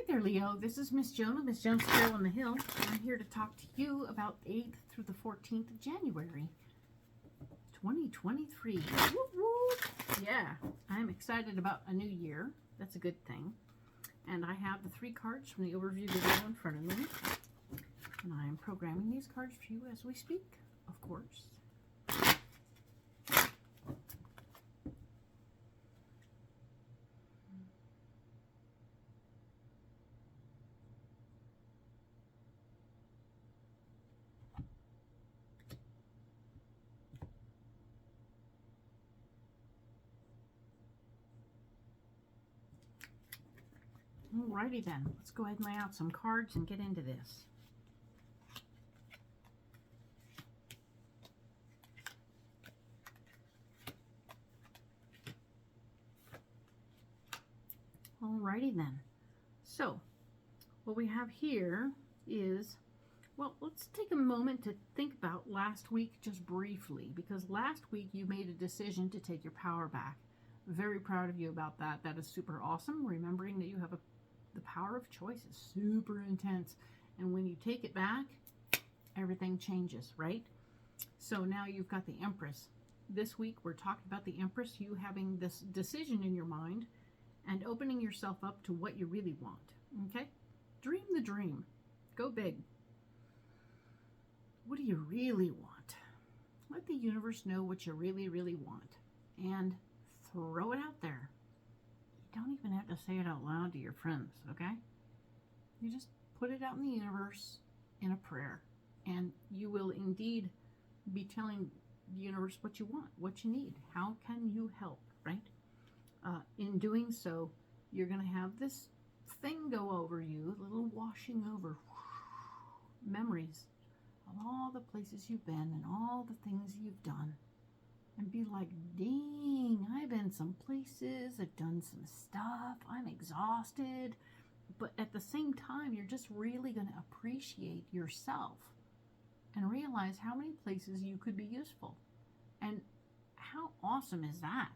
there, Leo. This is Miss Joan of Miss Joan's Trail on the Hill. I'm here to talk to you about the 8th through the 14th of January, 2023. Whoop, whoop. Yeah, I'm excited about a new year. That's a good thing. And I have the 3 cards from the overview video in front of me. And I am programming these cards for you as we speak, of course. Alrighty then, let's go ahead and lay out some cards and get into this. Alrighty then. So, what we have here is, well, let's take a moment to think about last week just briefly, because last week you made a decision to take your power back. Very proud of you about that. That is super awesome. Remembering that you have the power of choice is super intense. And when you take it back, everything changes, right? So now you've got the Empress. This week we're talking about the Empress, you having this decision in your mind and opening yourself up to what you really want, okay? Dream the dream. Go big. What do you really want? Let the universe know what you really, really want. And throw it out there. You don't even have to say it out loud to your friends, okay? You just put it out in the universe in a prayer. And you will indeed be telling the universe what you want, what you need. How can you help, right? In doing so, you're going to have this thing go over you, a little washing over memories of all the places you've been and all the things you've done. And be like, dang, I've been some places, I've done some stuff, I'm exhausted. But at the same time, you're just really going to appreciate yourself and realize how many places you could be useful. And how awesome is that,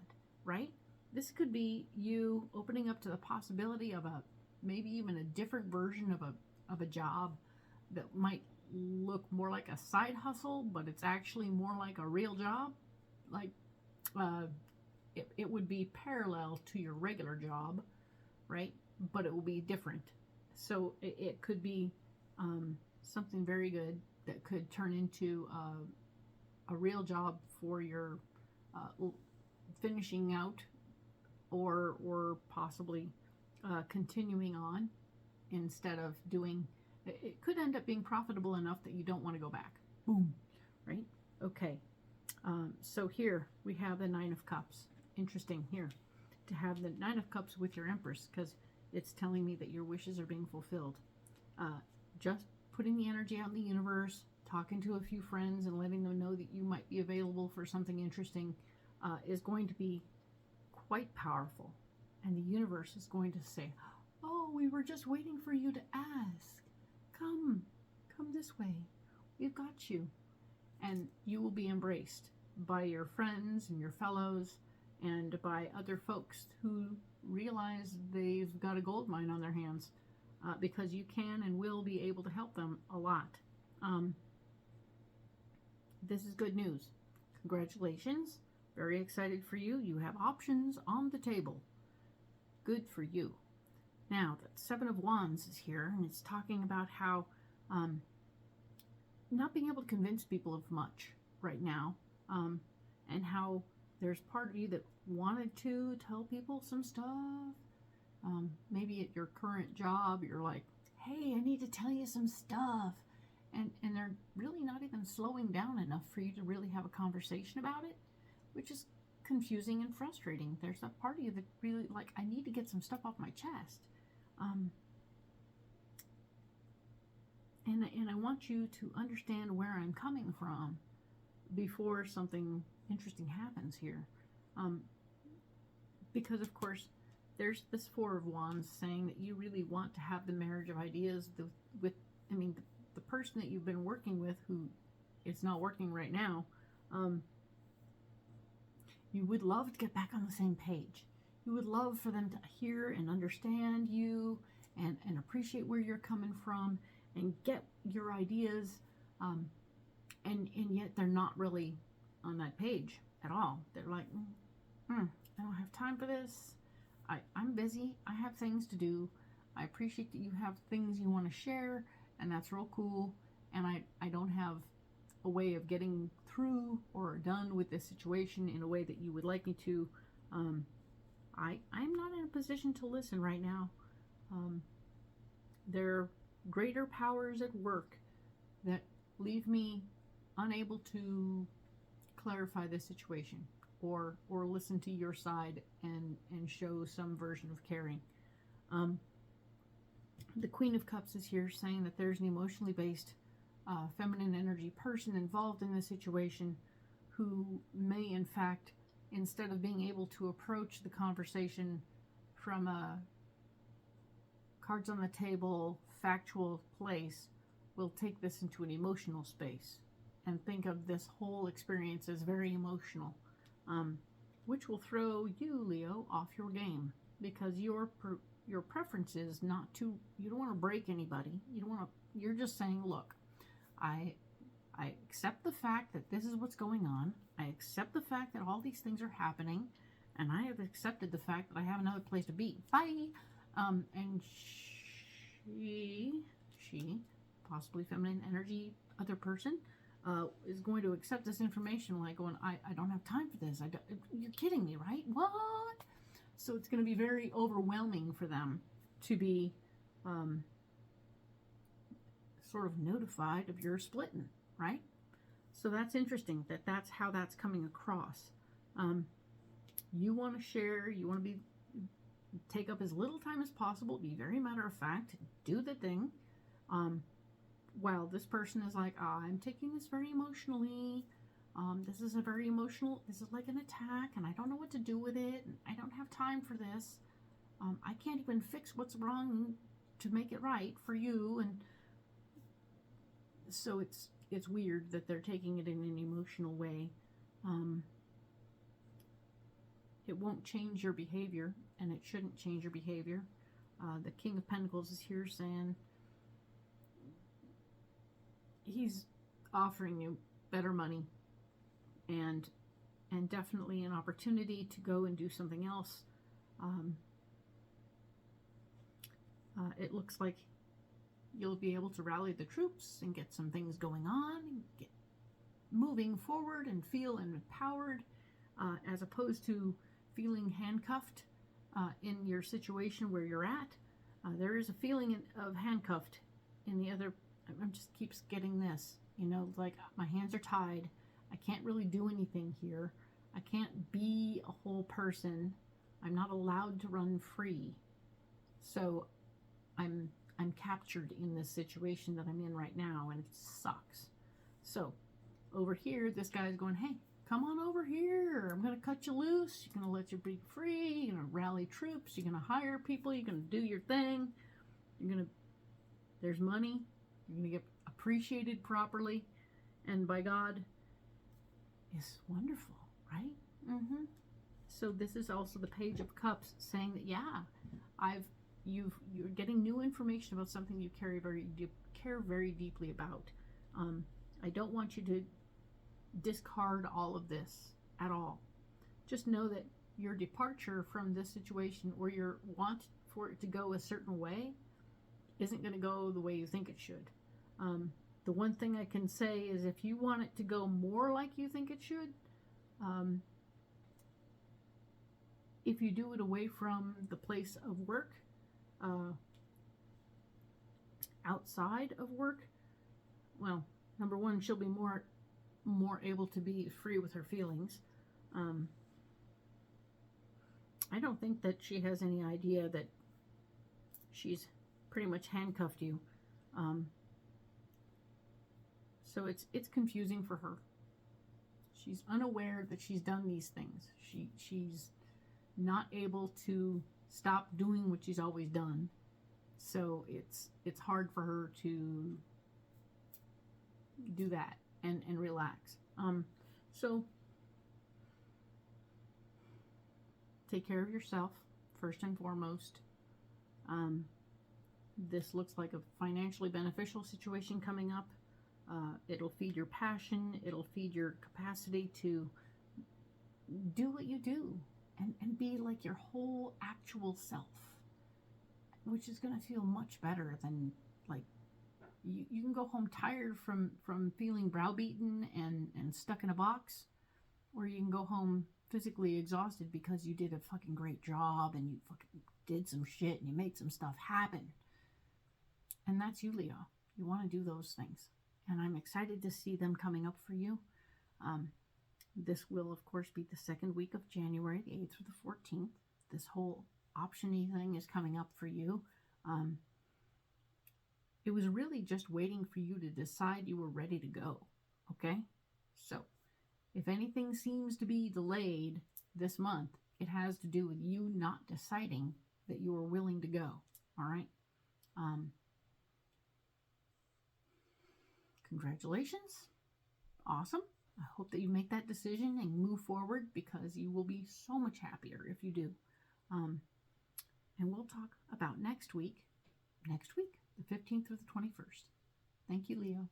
right? This could be you opening up to the possibility of maybe even a different version of a job that might look more like a side hustle, but it's actually more like a real job. Like it would be parallel to your regular job, right? But it will be different. So it could be something very good that could turn into a real job for your finishing out or possibly continuing on instead of doing. It could end up being profitable enough that you don't want to go back. Boom, right? Okay. So here we have the 9 of Cups. Interesting here to have the 9 of Cups with your Empress, because it's telling me that your wishes are being fulfilled. Just putting the energy out in the universe, talking to a few friends and letting them know that you might be available for something interesting is going to be quite powerful. And the universe is going to say, oh, we were just waiting for you to ask. Come this way. We've got you. And you will be embraced by your friends and your fellows and by other folks who realize they've got a gold mine on their hands because you can and will be able to help them a lot. This is good news. Congratulations. Very excited for you. You have options on the table. Good for you. Now, the 7 of Wands is here, and it's talking about how not being able to convince people of much right now, and how there's part of you that wanted to tell people some stuff. Maybe at your current job, you're like, hey, I need to tell you some stuff. And they're really not even slowing down enough for you to really have a conversation about it, which is confusing and frustrating. There's that part of you that really, like, I need to get some stuff off my chest. And I want you to understand where I'm coming from before something interesting happens here. Because, of course, there's this 4 of Wands saying that you really want to have the marriage of ideas with the person that you've been working with, who it's not working right now. You would love to get back on the same page. You would love for them to hear and understand you and appreciate where you're coming from and get your ideas, and yet they're not really on that page at all. They're like, I don't have time for this. I'm busy. I have things to do. I appreciate that you have things you want to share, and that's real cool. And I don't have a way of getting through or done with this situation in a way that you would like me to. I'm not in a position to listen right now. There are greater powers at work that leave me unable to clarify this situation or listen to your side and show some version of caring. The Queen of Cups is here saying that there's an emotionally based feminine energy person involved in this situation who may, in fact, instead of being able to approach the conversation from a cards on the table, factual place, will take this into an emotional space and think of this whole experience as very emotional, which will throw you, Leo, off your game, because your preference is not to, you don't want to break anybody. You're just saying, look, I accept the fact that this is what's going on. I accept the fact that all these things are happening, and I have accepted the fact that I have another place to be. Bye. And she, possibly feminine energy, other person, is going to accept this information like going, I don't have time for this. You're kidding me, right? What? So it's going to be very overwhelming for them to be sort of notified of your splitting, right? So that's interesting that that's how that's coming across. You want to share, you want to take up as little time as possible, be very matter of fact, do the thing. While this person is like, I'm taking this very emotionally. This is like an attack, and I don't know what to do with it, and I don't have time for this. I can't even fix what's wrong to make it right for you. And so it's weird that they're taking it in an emotional way. It won't change your behavior, and it shouldn't change your behavior. The King of Pentacles is here saying he's offering you better money and definitely an opportunity to go and do something else. It looks like you'll be able to rally the troops and get some things going on and get moving forward and feel empowered, as opposed to feeling handcuffed in your situation where you're at. There is a feeling of handcuffed in the other. I just keeps getting this, like my hands are tied. I can't really do anything here. I can't be a whole person. I'm not allowed to run free. So I'm captured in this situation that I'm in right now, and it sucks. So over here, this guy's going, hey, come on over here. I'm going to cut you loose. You're going to let you be free. You're going to rally troops. You're going to hire people. You're going to do your thing. There's money. You're going to get appreciated properly. And by God, it's wonderful, right? So this is also the Page of Cups saying that, yeah, you're getting new information about something you care very deeply about. I don't want you to discard all of this at all. Just know that your departure from this situation, or your want for it to go a certain way, isn't going to go the way you think it should. The one thing I can say is, if you want it to go more like you think it should, if you do it away from the place of work, outside of work, well, number one, she'll be more able to be free with her feelings. I don't think that she has any idea that she's pretty much handcuffed you. So it's confusing for her. She's unaware that she's done these things. She's not able to stop doing what she's always done. So it's hard for her to do that and relax. So take care of yourself first and foremost. This looks like a financially beneficial situation coming up. It'll feed your passion. It'll feed your capacity to do what you do and be like your whole actual self, which is going to feel much better than like you can go home tired from feeling browbeaten and stuck in a box, or you can go home physically exhausted because you did a fucking great job and you fucking did some shit and you made some stuff happen. And that's you, Leo. You want to do those things. And I'm excited to see them coming up for you. This will, of course, be the second week of January, the 8th through the 14th. This whole option-y thing is coming up for you. It was really just waiting for you to decide you were ready to go. Okay? So, if anything seems to be delayed this month, it has to do with you not deciding that you are willing to go. All right? Congratulations. Awesome. I hope that you make that decision and move forward, because you will be so much happier if you do. And we'll talk about next week, the 15th through the 21st. Thank you, Leo.